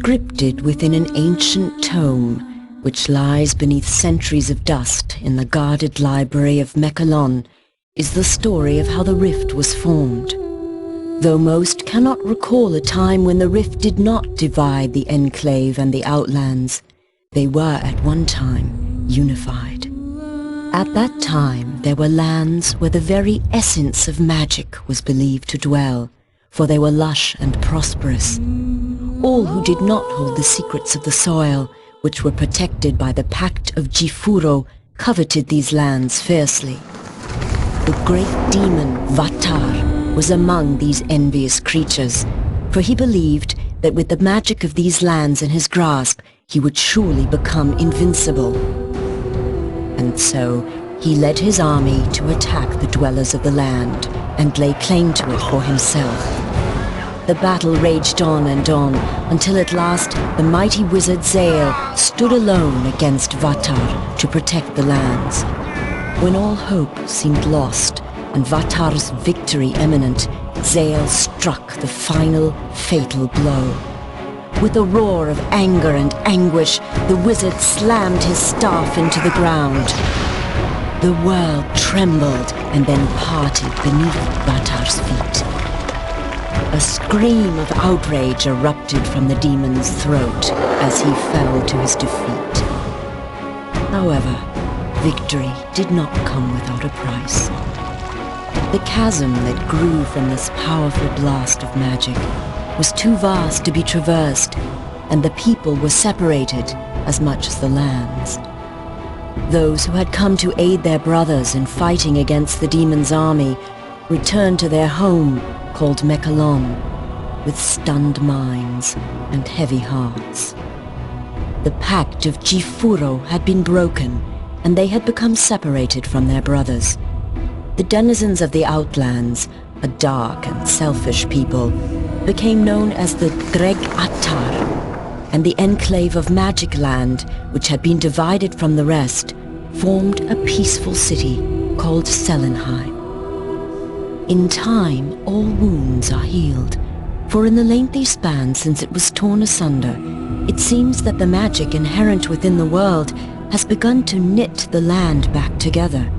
Scripted within an ancient tome, which lies beneath centuries of dust in the guarded library of Mekalon, is the story of how the rift was formed. Though most cannot recall a time when the rift did not divide the Enclave and the Outlands, they were at one time unified. At that time there were lands where the very essence of magic was believed to dwell, for they were lush and prosperous. All who did not hold the secrets of the soil, which were protected by the Pact of Jifuro, coveted these lands fiercely. The great demon Vatar was among these envious creatures, for he believed that with the magic of these lands in his grasp, he would surely become invincible. And so, he led his army to attack the dwellers of the land and lay claim to it for himself. The battle raged on and on, until at last the mighty wizard Zale stood alone against Vatar to protect the lands. When all hope seemed lost and Vatar's victory imminent, Zale struck the final fatal blow. With a roar of anger and anguish, the wizard slammed his staff into the ground. The world trembled and then parted beneath Vatar's feet. A scream of outrage erupted from the demon's throat as he fell to his defeat. However, victory did not come without a price. The chasm that grew from this powerful blast of magic was too vast to be traversed, and the people were separated as much as the lands. Those who had come to aid their brothers in fighting against the demon's army returned to their home called Mekalon, with stunned minds and heavy hearts. The Pact of Jifuro had been broken, and they had become separated from their brothers. The denizens of the Outlands, a dark and selfish people, became known as the Dreg Attar, and the Enclave of Magic Land, which had been divided from the rest, formed a peaceful city called Selenheim. In time, all wounds are healed, for in the lengthy span since it was torn asunder, it seems that the magic inherent within the world has begun to knit the land back together.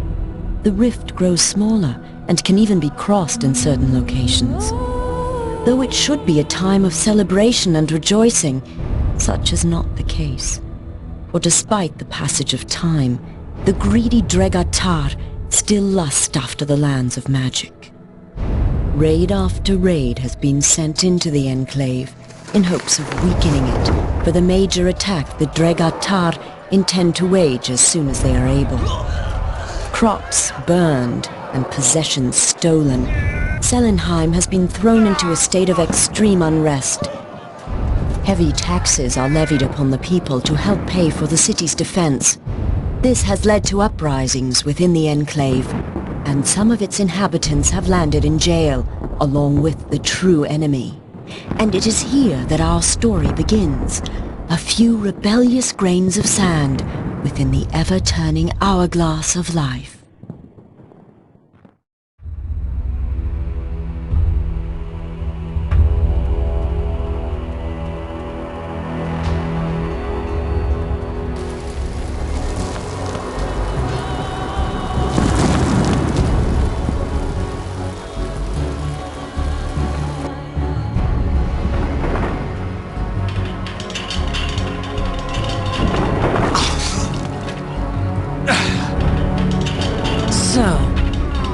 The rift grows smaller and can even be crossed in certain locations. Though it should be a time of celebration and rejoicing, such is not the case. For despite the passage of time, the greedy Dregatar still lust after the lands of magic. Raid after raid has been sent into the Enclave in hopes of weakening it for the major attack the Dregatar intend to wage as soon as they are able. Crops burned and possessions stolen, Selenheim has been thrown into a state of extreme unrest. Heavy taxes are levied upon the people to help pay for the city's defense. This has led to uprisings within the Enclave, and some of its inhabitants have landed in jail, along with the true enemy. And it is here that our story begins, a few rebellious grains of sand within the ever-turning hourglass of life.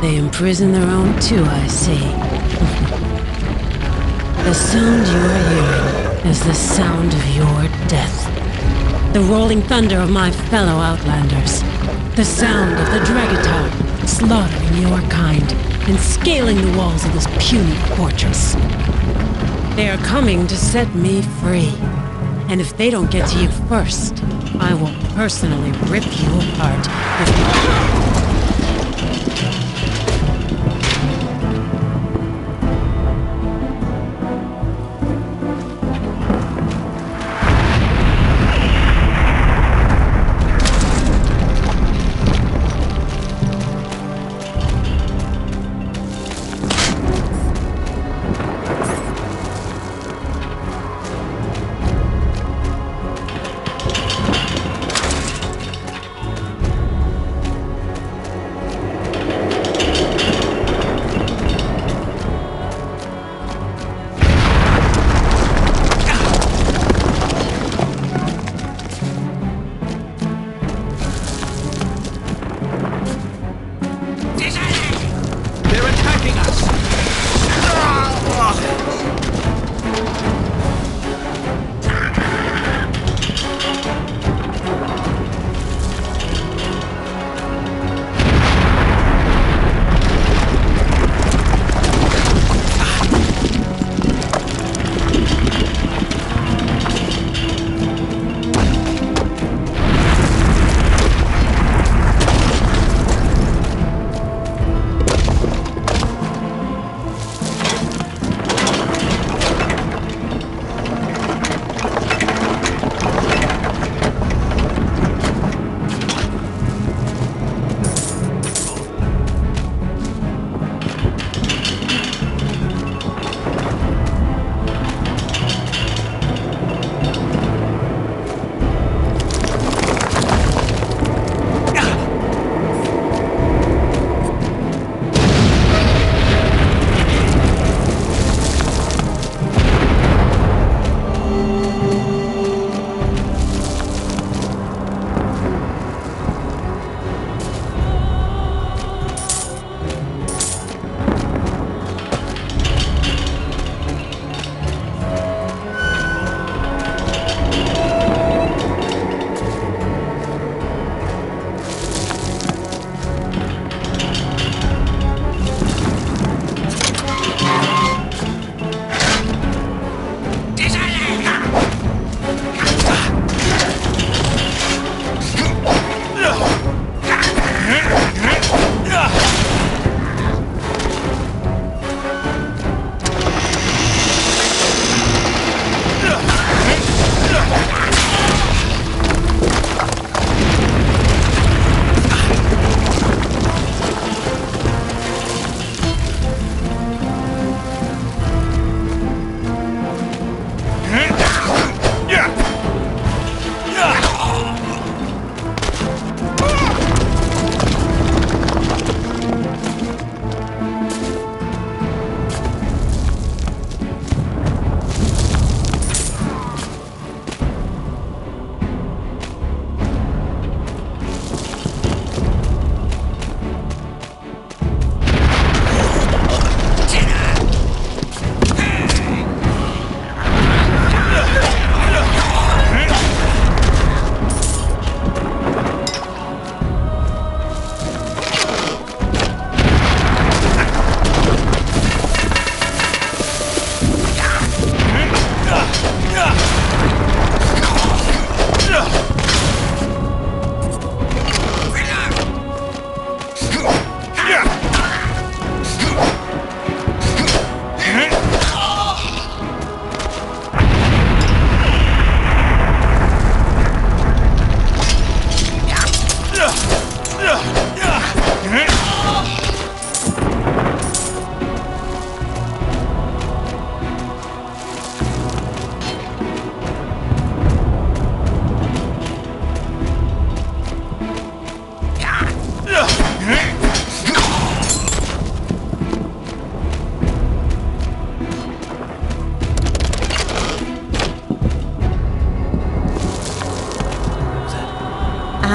They imprison their own too, I see. The sound you are hearing is the sound of your death. The rolling thunder of my fellow Outlanders. The sound of the Dregatar slaughtering your kind and scaling the walls of this puny fortress. They are coming to set me free. And if they don't get to you first, I will personally rip you apart.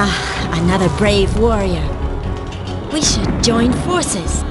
Another brave warrior. We should join forces.